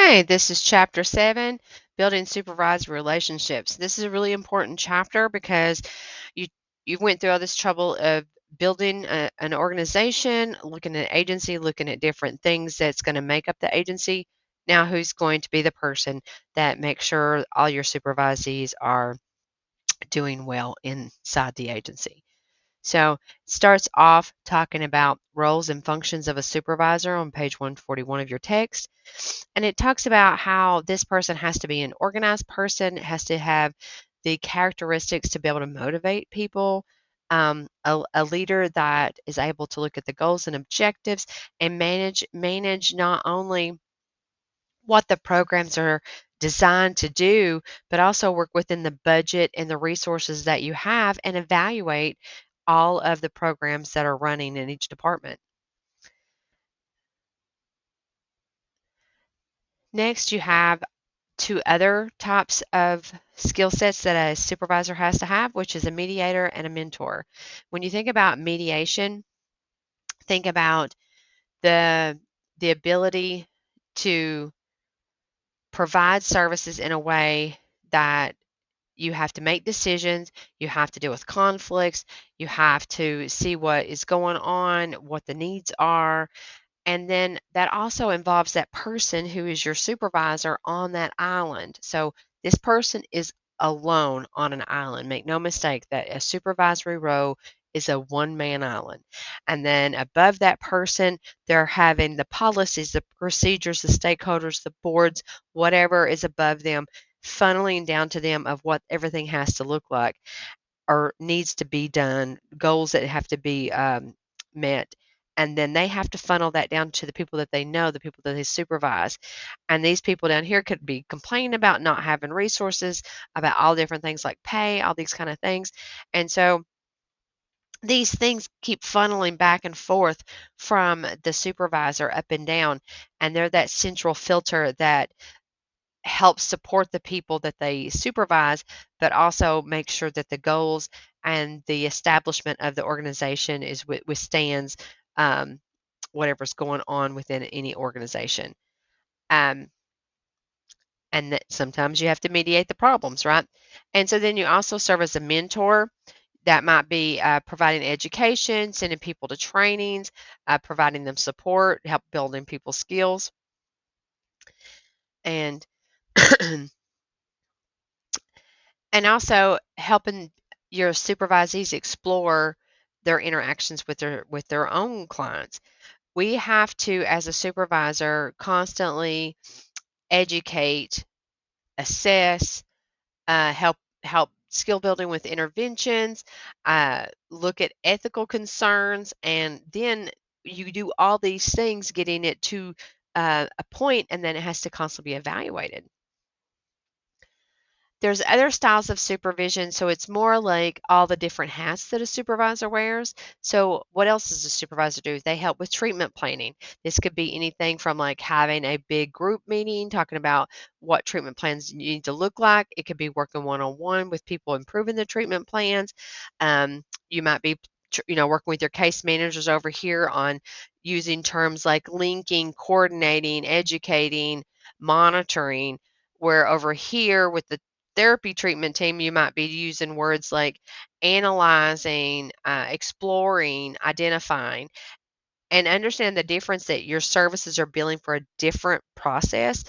Okay, this is chapter 7, building supervisor relationships. This is a really important chapter because you you went through all this trouble of building an organization, looking at agency, looking at different things that's going to make up the agency. Now, who's going to be the person that makes sure all your supervisees are doing well inside the agency? So it starts off talking about roles and functions of a supervisor on page 141 of your text. And it talks about how this person has to be an organized person, has to have the characteristics to be able to motivate people, a leader that is able to look at the goals and objectives and manage not only what the programs are designed to do, but also work within the budget and the resources that you have and evaluate all of the programs that are running in each department. Next, you have two other types of skill sets that a supervisor has to have, which is a mediator and a mentor. When you think about mediation, think about the the ability to provide services in a way that you have to make decisions, you have to deal with conflicts, you have to see what is going on, what the needs are, and then that also involves that person who is your supervisor on that island. So this person is alone on an island. Make no mistake that a supervisory role is a one-man island. And then above that person, they're having the policies, the procedures, the stakeholders, the boards, whatever is above them, funneling down to them of what everything has to look like or needs to be done, goals that have to be met. And then they have to funnel that down to the people that they know, the people that they supervise. And these people down here could be complaining about not having resources, about all different things like pay, all these kind of things. And so these things keep funneling back and forth from the supervisor up and down. And they're that central filter that help support the people that they supervise, but also make sure that the goals and the establishment of the organization withstands um, whatever's going on within any organization. Um, and that sometimes you have to mediate the problems, right? And so then you also serve as a mentor. That might be providing education, sending people to trainings, providing them support, help building people's skills, and and also helping your supervisees explore their interactions with their own clients. We have to, as a supervisor, constantly educate, assess, help skill building with interventions, look at ethical concerns, and then you do all these things, getting it to a point, and then it has to constantly be evaluated. There's other styles of supervision, so it's more like all the different hats that a supervisor wears. So what else does a supervisor do? They help with treatment planning. This could be anything from like having a big group meeting, talking about what treatment plans you need to look like. It could be working one-on-one with people improving the treatment plans. You might be working with your case managers over here on using terms like linking, coordinating, educating, monitoring, where over here with the therapy treatment team, you might be using words like analyzing, exploring, identifying, and understand the difference that your services are billing for a different process.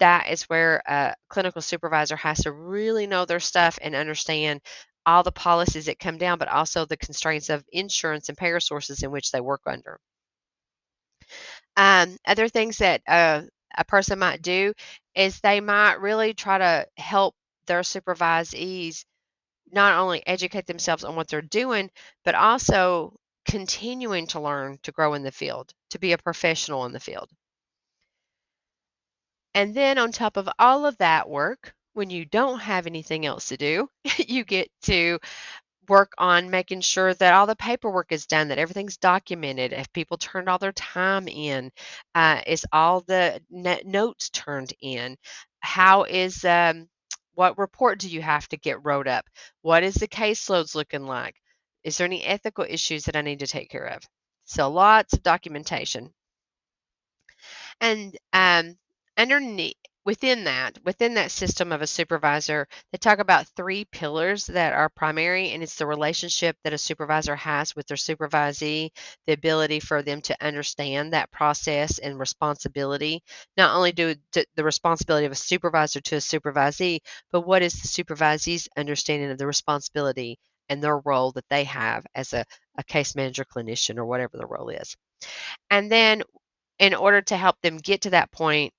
That is where a clinical supervisor has to really know their stuff and understand all the policies that come down, but also the constraints of insurance and payer sources in which they work under. Other things that a person might do is they might really try to help their supervisees not only educate themselves on what they're doing, but also continuing to learn to grow in the field, to be a professional in the field. And then on top of all of that work, when you don't have anything else to do, you get to work on making sure that all the paperwork is done, that everything's documented, if people turned all their time in, is all the notes turned in, how is what report do you have to get wrote up, what is the caseloads looking like, is there any ethical issues that I need to take care of? So lots of documentation. And underneath within that system of a supervisor, they talk about three pillars that are primary, and it's the relationship that a supervisor has with their supervisee, the ability for them to understand that process and responsibility. Not only the responsibility of a supervisor to a supervisee, but what is the supervisee's understanding of the responsibility and their role that they have as a case manager, clinician, or whatever the role is. And then in order to help them get to that point,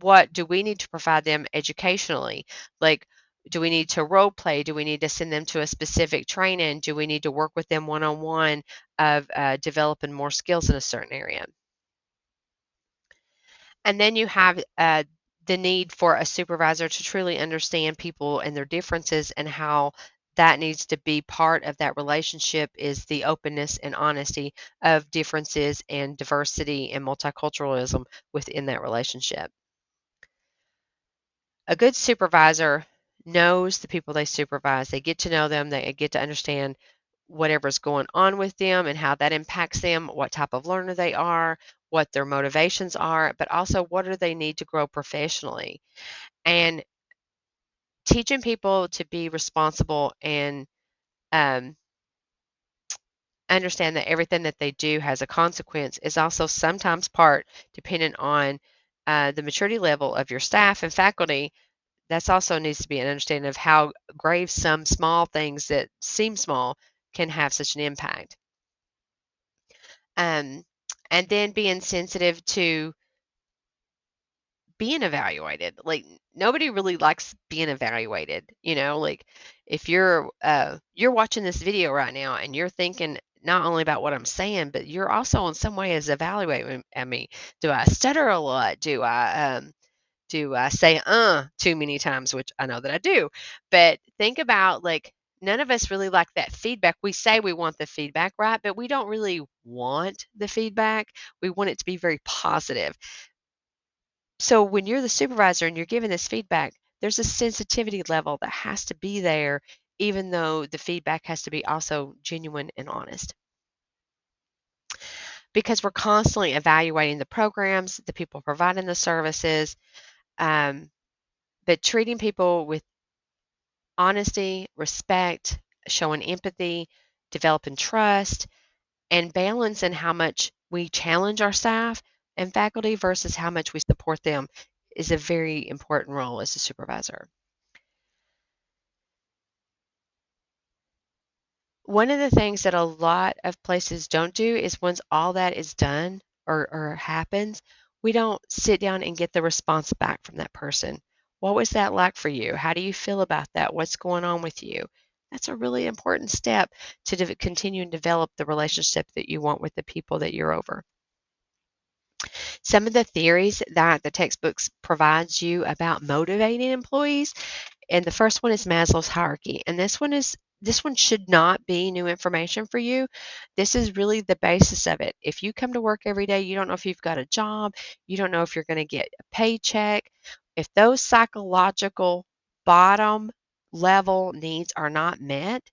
what do we need to provide them educationally? Like, do we need to role play? Do we need to send them to a specific training? Do we need to work with them one on one of developing more skills in a certain area? And then you have the need for a supervisor to truly understand people and their differences, and how that needs to be part of that relationship is the openness and honesty of differences and diversity and multiculturalism within that relationship. A good supervisor knows the people they supervise. They get to know them, they get to understand whatever's going on with them and how that impacts them, what type of learner they are, what their motivations are, but also what do they need to grow professionally. And teaching people to be responsible and um, understand that everything that they do has a consequence is also sometimes part dependent on the maturity level of your staff and faculty. That's also needs to be an understanding of how grave some small things that seem small can have such an impact. Um, and then being sensitive to being evaluated. Like, nobody really likes being evaluated, like if you're watching this video right now and you're thinking not only about what I'm saying, but you're also in some way is evaluating at me. Do I stutter a lot? Do I say too many times, which I know that I do. But think about, like, none of us really like that feedback. We say we want the feedback, right? But we don't really want the feedback. We want it to be very positive. So when you're the supervisor and you're giving this feedback, there's a sensitivity level that has to be there, even though the feedback has to be also genuine and honest. Because we're constantly evaluating the programs, the people providing the services, but treating people with honesty, respect, showing empathy, developing trust, and balancing how much we challenge our staff and faculty versus how much we support them is a very important role as a supervisor. One of the things that a lot of places don't do is once all that is done or happens, we don't sit down and get the response back from that person. What was that like for you? How do you feel about that? What's going on with you? That's a really important step to continue and develop the relationship that you want with the people that you're over. Some of the theories that the textbooks provides you about motivating employees, and the first one is Maslow's hierarchy, and this one should not be new information for you. This is really the basis of it. If you come to work every day, you don't know if you've got a job, you don't know if you're going to get a paycheck. If those psychological bottom level needs are not met,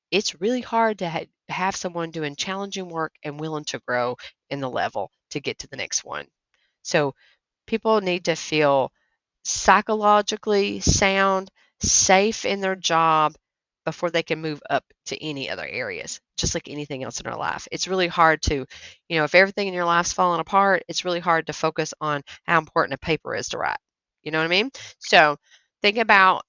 it's really hard to have someone doing challenging work and willing to grow in the level to get to the next one. So people need to feel psychologically sound, safe in their job before they can move up to any other areas, just like anything else in our life. It's really hard to, if everything in your life's falling apart, it's really hard to focus on how important a paper is to write. You know what I mean? So think about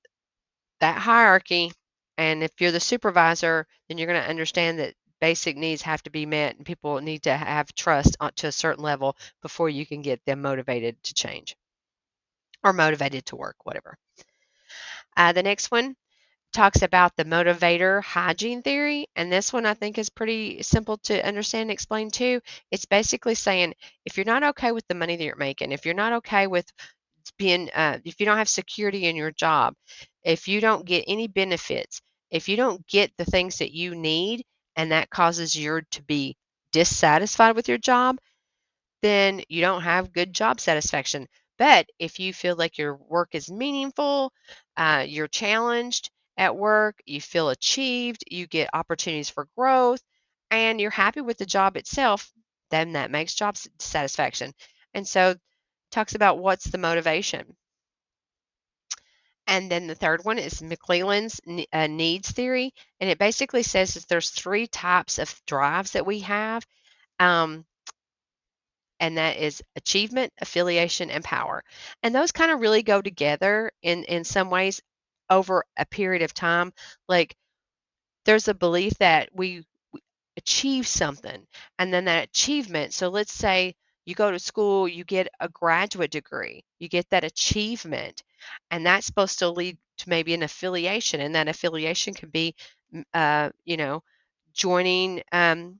that hierarchy. And if you're the supervisor, then you're going to understand that basic needs have to be met and people need to have trust to a certain level before you can get them motivated to change or motivated to work, whatever. The next one talks about the motivator hygiene theory. And this one I think is pretty simple to understand and explain too. It's basically saying if you're not okay with the money that you're making, if you're not okay with if you don't have security in your job, if you don't get any benefits, if you don't get the things that you need, and that causes you to be dissatisfied with your job, then you don't have good job satisfaction. But if you feel like your work is meaningful, you're challenged at work, you feel achieved, you get opportunities for growth, and you're happy with the job itself, then that makes job satisfaction. And so talks about what's the motivation. And then the third one is McClelland's needs theory, and it basically says that there's 3 types of drives that we have, um, and that is achievement, affiliation, and power. And those kind of really go together in some ways over a period of time. Like there's a belief that we achieve something, and then that achievement. So let's say you go to school, you get a graduate degree, you get that achievement, and that's supposed to lead to maybe an affiliation, and that affiliation could be, you know, joining an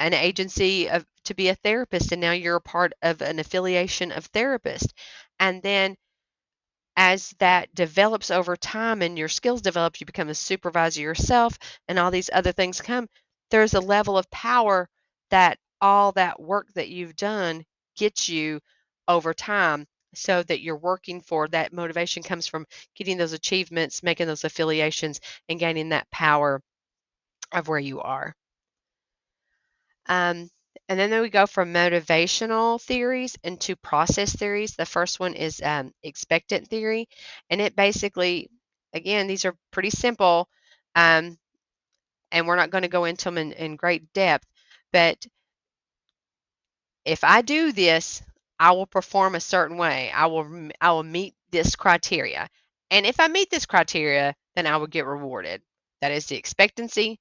agency to be a therapist, and now you're a part of an affiliation of therapists. And then as that develops over time and your skills develop, you become a supervisor yourself, and all these other things come. There's a level of power that all that work that you've done gets you over time, so that you're working for that motivation comes from getting those achievements, making those affiliations, and gaining that power of where you are. Um, and then we go from motivational theories into process theories. The first one is expectant theory, and it basically, again, these are pretty simple, um, and we're not going to go into them in great depth, but if I do this, I will perform a certain way. I will meet this criteria, and if I meet this criteria, then I will get rewarded. That is the expectancy,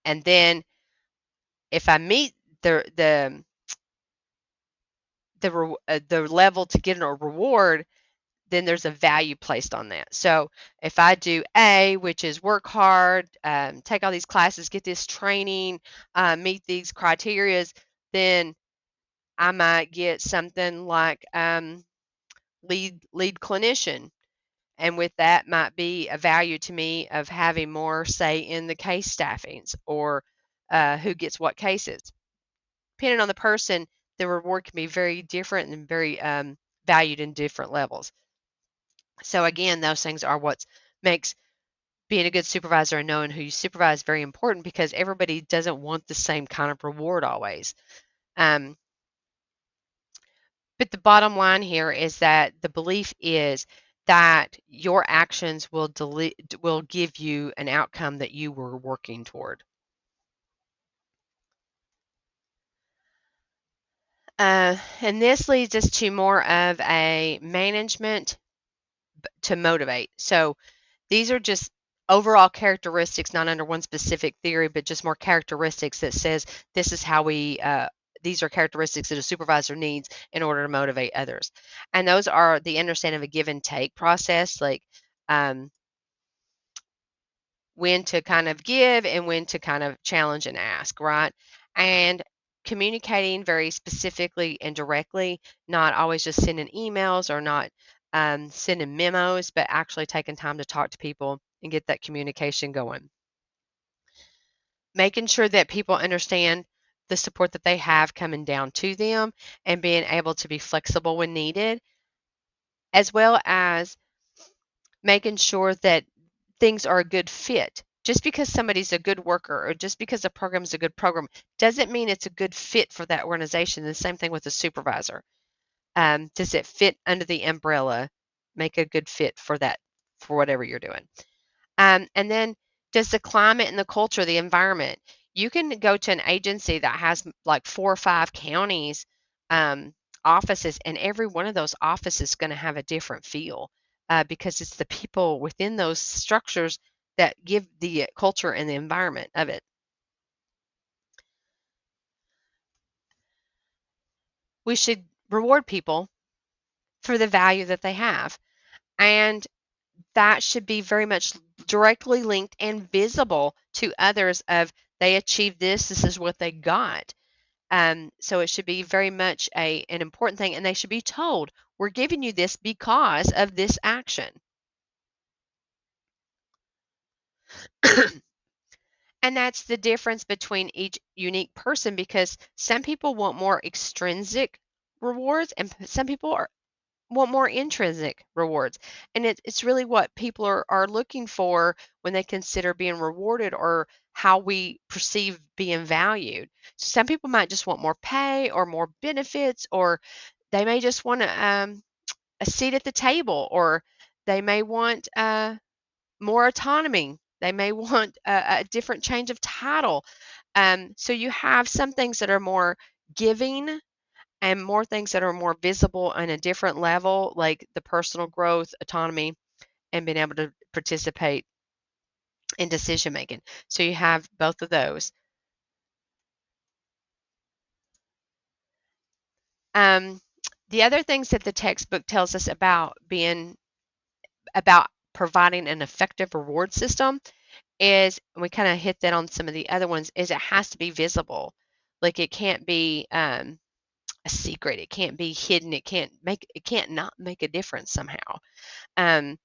and then if I meet the the level to get a reward, then there's a value placed on that. So if I do A, which is work hard, take all these classes, get this training, meet these criterias, then I might get something like lead clinician, and with that might be a value to me of having more say in the case staffings, or who gets what cases. Depending on the person, the reward can be very different and very valued in different levels. So again, those things are what makes being a good supervisor and knowing who you supervise very important, because everybody doesn't want the same kind of reward always. Um, but the bottom line here is that the belief is that your actions will give you an outcome that you were working toward. And this leads us to more of a management to motivate. So these are just overall characteristics, not under one specific theory, but just more characteristics that says this is how these are characteristics that a supervisor needs in order to motivate others. And those are the understanding of a give and take process, like um, when to kind of give and when to kind of challenge and ask, right? And communicating very specifically and directly, not always just sending emails or not sending memos, but actually taking time to talk to people and get that communication going. Making sure that people understand the support that they have coming down to them, and being able to be flexible when needed, as well as making sure that things are a good fit. Just because somebody's a good worker or just because a program is a good program doesn't mean it's a good fit for that organization. The same thing with a supervisor. Does it fit under the umbrella? Make a good fit for that, for whatever you're doing. And then does the climate and the culture, the environment, you can go to an agency that has like 4 or 5 counties offices, and every one of those offices is going to have a different feel, because it's the people within those structures that give the culture and the environment of it. We should reward people for the value that they have, and that should be very much directly linked and visible to others of they achieved this is what they got. So it should be very much an important thing, and they should be told, we're giving you this because of this action. And that's the difference between each unique person, because some people want more extrinsic rewards and some people want more intrinsic rewards. And it's really what people are looking for when they consider being rewarded, or how we perceive being valued. Some people might just want more pay or more benefits, or They may just want a seat at the table, or they may want more autonomy. They may want a different change of title. So you have some things that are more giving and more things that are more visible on a different level, like the personal growth, autonomy, and being able to participate in decision making. So you have both of those. Um, the other things that the textbook tells us about providing an effective reward system is, and we kind of hit that on some of the other ones, is it has to be visible. Like it can't be a secret. It can't be hidden. It can't not make a difference somehow. Um,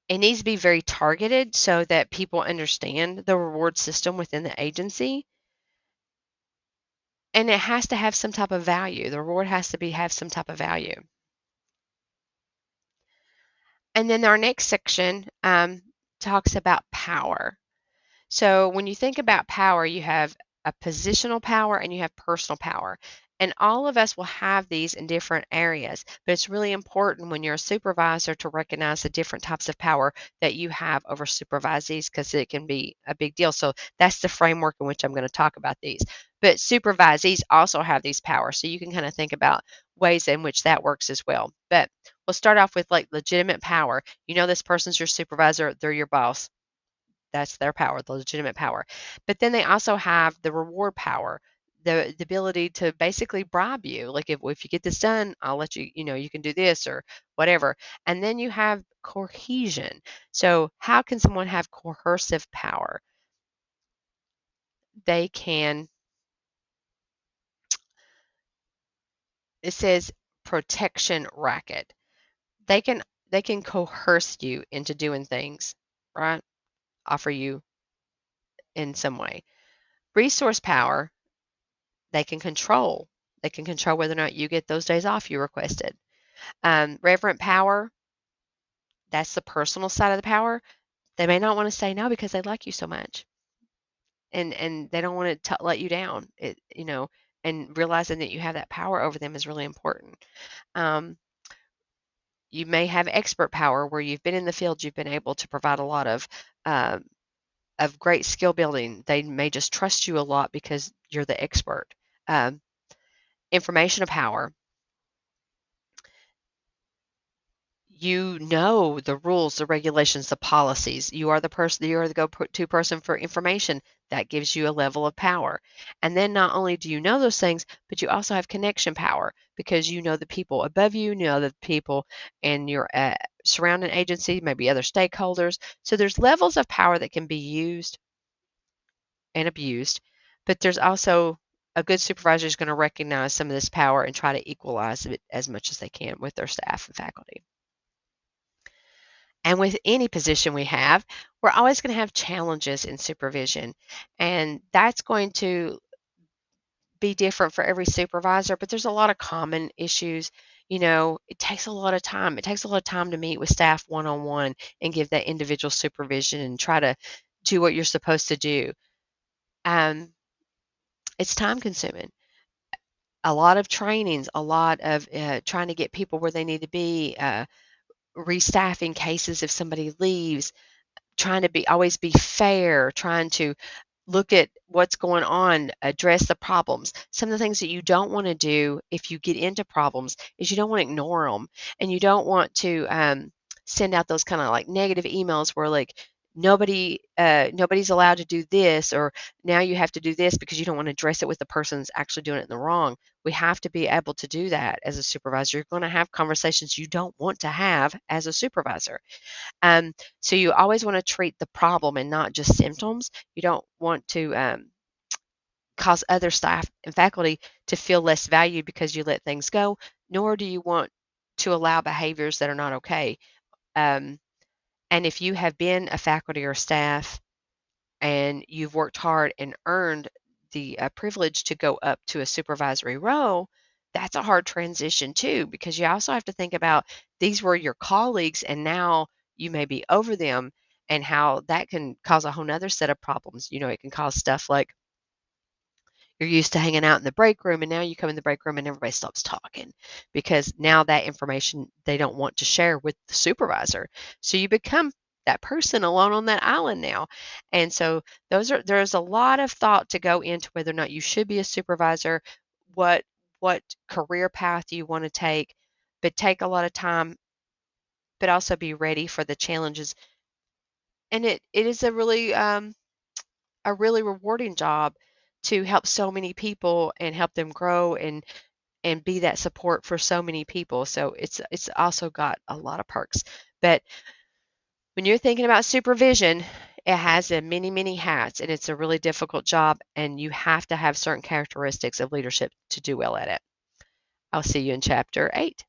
it needs to be very targeted so that people understand the reward system within the agency, and it has to have some type of value. The reward has to be have some type of value. And then our next section talks about power. So when you think about power, you have a positional power and you have personal power. And all of us will have these in different areas, but it's really important when you're a supervisor to recognize the different types of power that you have over supervisees, because it can be a big deal. So that's the framework in which I'm going to talk about these. But supervisees also have these powers. So you can kind of think about ways in which that works as well. But we'll start off with like legitimate power. You know, this person's your supervisor, they're your boss. That's their power, the legitimate power. But then they also have the reward power, the ability to basically bribe you. Like if you get this done, I'll let you, you can do this or whatever. And then you have cohesion. So how can someone have coercive power? They can, it says protection racket. They can they can coerce you into doing things, right? Offer you in some way. Resource power, they can control. They can control whether or not you get those days off you requested. Reverent power, that's the personal side of the power. They may not want to say no because they like you so much, and they don't want to let you down. And realizing that you have that power over them is really important. Um, you may have expert power where you've been in the field, you've been able to provide a lot of great skill building. They may just trust you a lot because you're the expert. Um, information power, you know the rules, the regulations, the policies. You are the person, you are the go-to person for information. That gives you a level of power. And then not only do you know those things, but you also have connection power because you know the people above you, know the people in your surrounding agency, maybe other stakeholders. So there's levels of power that can be used and abused, but there's also a good supervisor is going to recognize some of this power and try to equalize it as much as they can with their staff and faculty. And with any position we have, we're always going to have challenges in supervision. And that's going to be different for every supervisor, but there's a lot of common issues. It takes a lot of time. It takes a lot of time to meet with staff one on one and give that individual supervision and try to do what you're supposed to do. Um, it's time consuming. A lot of trainings, a lot of trying to get people where they need to be, restaffing cases if somebody leaves, trying to be always be fair, trying to look at what's going on, address the problems. Some of the things that you don't want to do if you get into problems is you don't want to ignore them, and you don't want to send out those kind of like negative emails where like nobody's allowed to do this, or now you have to do this because you don't want to address it with the person that's actually doing it in the wrong. We have to be able to do that as a supervisor. You're going to have conversations you don't want to have as a supervisor. So you always want to treat the problem and not just symptoms. You don't want to cause other staff and faculty to feel less valued because you let things go, nor do you want to allow behaviors that are not okay. Um, and if you have been a faculty or staff and you've worked hard and earned the privilege to go up to a supervisory role, that's a hard transition too, because you also have to think about these were your colleagues and now you may be over them, and how that can cause a whole nother set of problems. It can cause stuff like You're used to hanging out in the break room, and now you come in the break room and everybody stops talking because now that information they don't want to share with the supervisor. So you become that person alone on that island now. And so there's a lot of thought to go into whether or not you should be a supervisor, what what career path you want to take, but take a lot of time, but also be ready for the challenges. And it is a really rewarding job to help so many people and help them grow and be that support for so many people. So it's also got a lot of perks. But when you're thinking about supervision, it has a many, many hats and it's a really difficult job and you have to have certain characteristics of leadership to do well at it. I'll see you in chapter 8.